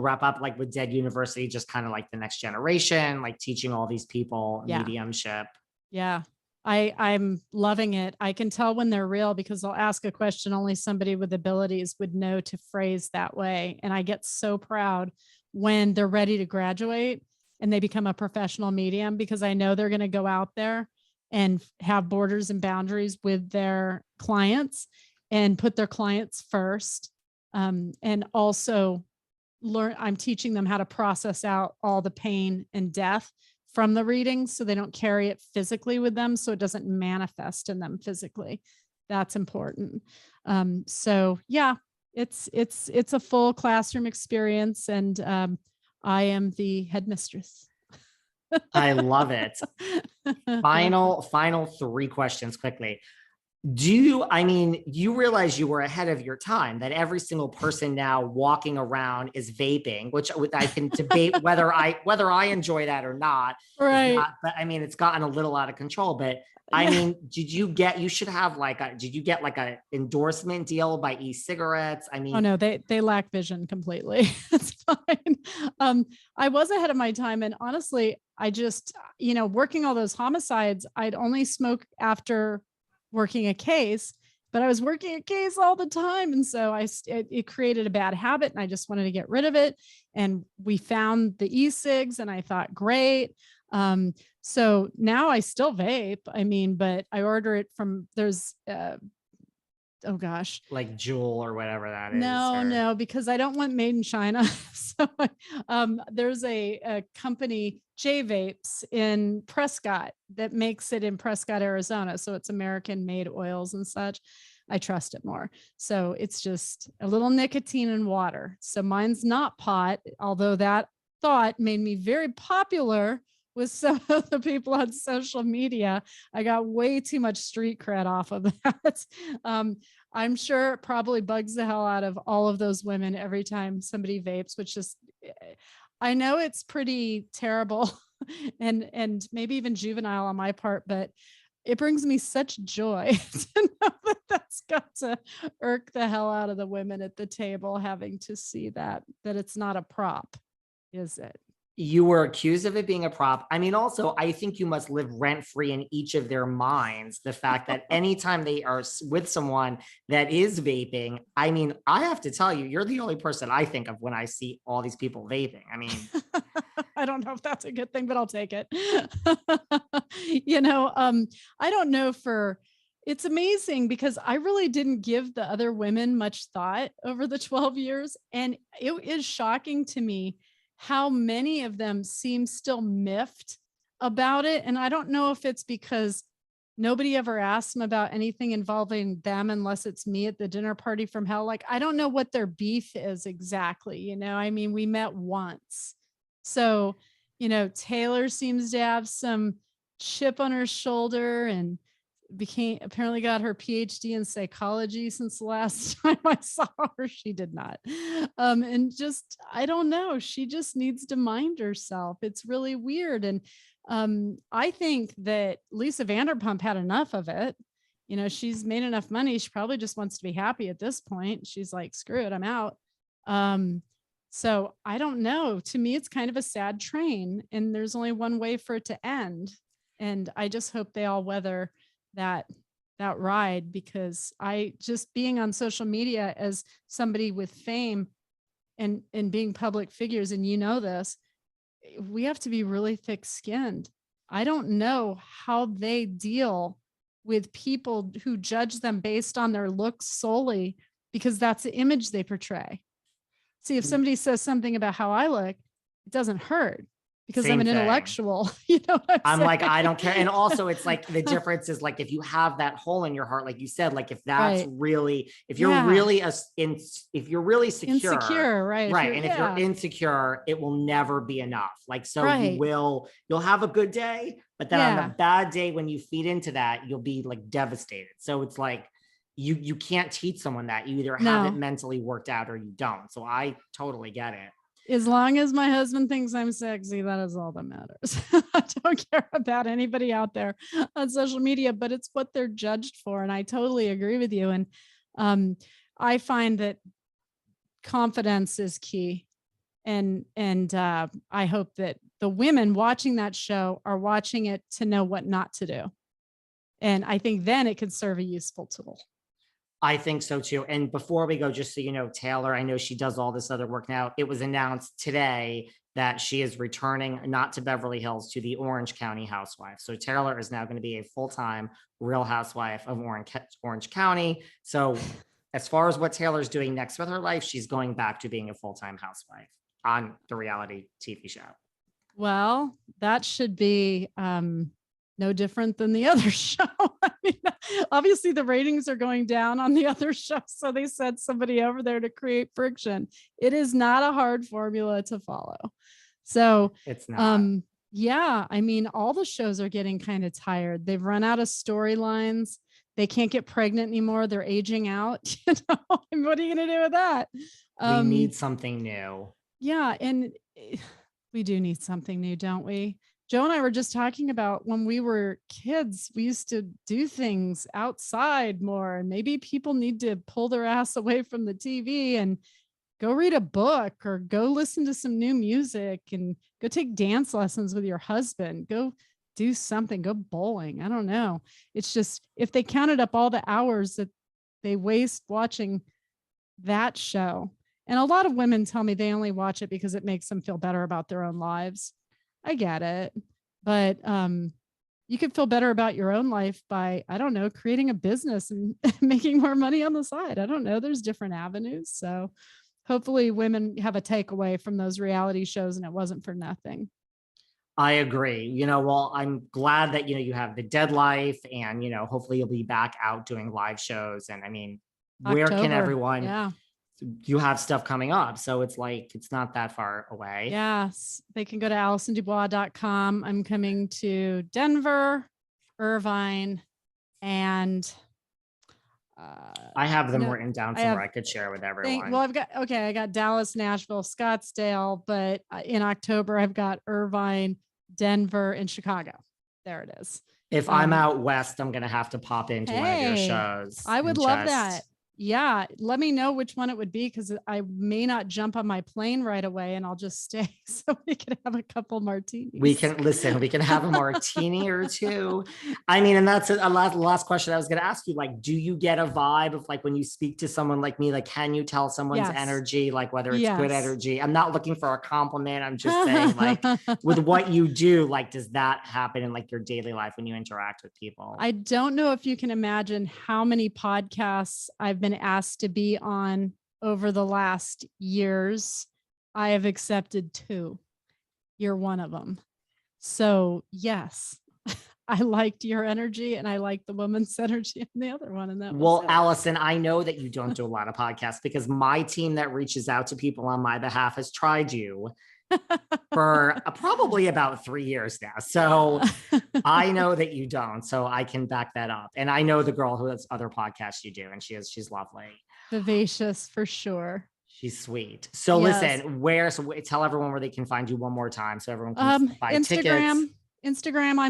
you'll wrap up like with Dead University, just kind of like the next generation, like teaching all these people mediumship. Yeah. I'm loving it. I can tell when they're real because I'll ask a question only somebody with abilities would know to phrase that way. And I get so proud when they're ready to graduate and they become a professional medium, because I know they're going to go out there and have borders and boundaries with their clients and put their clients first. And also I'm teaching them how to process out all the pain and death from the readings so they don't carry it physically with them, so it doesn't manifest in them physically. That's important. So yeah, it's a full classroom experience, and I am the headmistress. I love it. Final 3 questions quickly. You realize you were ahead of your time, that every single person now walking around is vaping, which I can debate whether I enjoy that or not. Right. But I mean, it's gotten a little out of control, but I mean, did you get like a endorsement deal by e-cigarettes? I mean, oh no, they lack vision completely. It's fine. I was ahead of my time. And honestly, I just, working all those homicides, I'd only smoke after working a case, but I was working a case all the time. And so it created a bad habit and I just wanted to get rid of it. And we found the e-cigs and I thought, great. So now I still vape. I mean, but I order it from, there's, oh gosh, like Juul or whatever that is. No, because I don't want made in China. So there's a company, J Vapes, in Prescott that makes it in Prescott, Arizona. So it's American made oils and such. I trust it more. So it's just a little nicotine and water. So mine's not pot, although that thought made me very popular with some of the people on social media. I got way too much street cred off of that. I'm sure it probably bugs the hell out of all of those women every time somebody vapes, which is, I know it's pretty terrible and maybe even juvenile on my part, but it brings me such joy to know that that's got to irk the hell out of the women at the table, having to see that it's not a prop, is it? You were accused of it being a prop. I mean, also, I think you must live rent-free in each of their minds. The fact that anytime they are with someone that is vaping, I mean, I have to tell you, you're the only person I think of when I see all these people vaping. I mean, I don't know if that's a good thing, but I'll take it. I don't know it's amazing because I really didn't give the other women much thought over the 12 years. And it is shocking to me how many of them seem still miffed about it. And I don't know if it's because nobody ever asked them about anything involving them unless it's me at the dinner party from hell. Like, I don't know what their beef is exactly. I mean, we met once. So, Taylor seems to have some chip on her shoulder and apparently got her PhD in psychology since the last time I saw her. She did not. And just, I don't know. She just needs to mind herself. It's really weird. And I think that Lisa Vanderpump had enough of it. She's made enough money. She probably just wants to be happy at this point. She's like, screw it, I'm out. So I don't know. To me, it's kind of a sad train and there's only one way for it to end. And I just hope they all weather that ride, because I just, being on social media as somebody with fame and being public figures, and this, we have to be really thick-skinned. I don't know how they deal with people who judge them based on their looks solely, because that's the image they portray. See, if somebody says something about how I look, it doesn't hurt because I'm an intellectual. I'm like, I don't care. And also it's like, the difference is like, if you have that hole in your heart, like you said, like if that's really, if you're really if you're really secure, right. Right. And if you're insecure, it will never be enough. Like, so you'll have a good day, but then on the bad day, when you feed into that, you'll be like devastated. So it's like, you can't teach someone that. You either have it mentally worked out or you don't. So I totally get it. As long as my husband thinks I'm sexy, that is all that matters. I don't care about anybody out there on social media, but it's what they're judged for. And I totally agree with you. And I find that confidence is key. And I hope that the women watching that show are watching it to know what not to do. And I think then it could serve a useful tool. I think so too. And before we go, just so you know, Taylor, I know she does all this other work now. It was announced today that she is returning not to Beverly Hills, to the Orange County housewife. So Taylor is now going to be a full-time Real Housewife of Orange County. So as far as what Taylor's doing next with her life, she's going back to being a full-time housewife on the reality TV show. Well, that should be no different than the other show. I mean, obviously the ratings are going down on the other show, so they sent somebody over there to create friction. It is not a hard formula to follow. So it's not. Yeah, I mean, all the shows are getting kind of tired. They've run out of storylines. They can't get pregnant anymore. They're aging out. You know, and what are you going to do with that? We need something new. Yeah, and we do need something new, don't we? Joe and I were just talking about when we were kids, we used to do things outside more, and maybe people need to pull their ass away from the TV and go read a book or go listen to some new music and go take dance lessons with your husband. Go do something, go bowling. I don't know. It's just, if they counted up all the hours that they waste watching that show, and a lot of women tell me they only watch it because it makes them feel better about their own lives. I get it. But you could feel better about your own life by, I don't know, creating a business and making more money on the side. I don't know. There's different avenues. So hopefully women have a takeaway from those reality shows, and it wasn't for nothing. I agree. You know, well, I'm glad that, you know, you have the Dead Life, and, you know, hopefully you'll be back out doing live shows. And I mean, where can everyone, you have stuff coming up. So it's like, it's not that far away. Yes. They can go to AllisonDuBois.com. I'm coming to Denver, Irvine, and I have them written down somewhere I could share with everyone. I got Dallas, Nashville, Scottsdale, but in October I've got Irvine, Denver, and Chicago. There it is. If I'm out west, I'm going to have to pop into one of your shows. I would love that. Yeah. Let me know which one it would be, because I may not jump on my plane right away, and I'll just stay so we can have a couple martinis. We can have a martini or two. I mean, and that's a last question I was going to ask you. Like, do you get a vibe of, like, when you speak to someone like me, like, can you tell someone's energy, like whether it's good energy? I'm not looking for a compliment. I'm just saying, like, with what you do, like, does that happen in, like, your daily life when you interact with people? I don't know if you can imagine how many podcasts I've been asked to be on over the last years. I have accepted 2. You're one of them. So yes, I liked your energy, and I liked the woman's energy in the other one. And that well, Allison, I know that you don't do a lot of podcasts, because my team that reaches out to people on my behalf has tried you for probably about 3 years now. So I know that you don't, so I can back that up. And I know the girl who has other podcasts you do, and she's lovely. Vivacious for sure. She's sweet. So listen, tell everyone where they can find you one more time, so everyone can buy tickets. Instagram,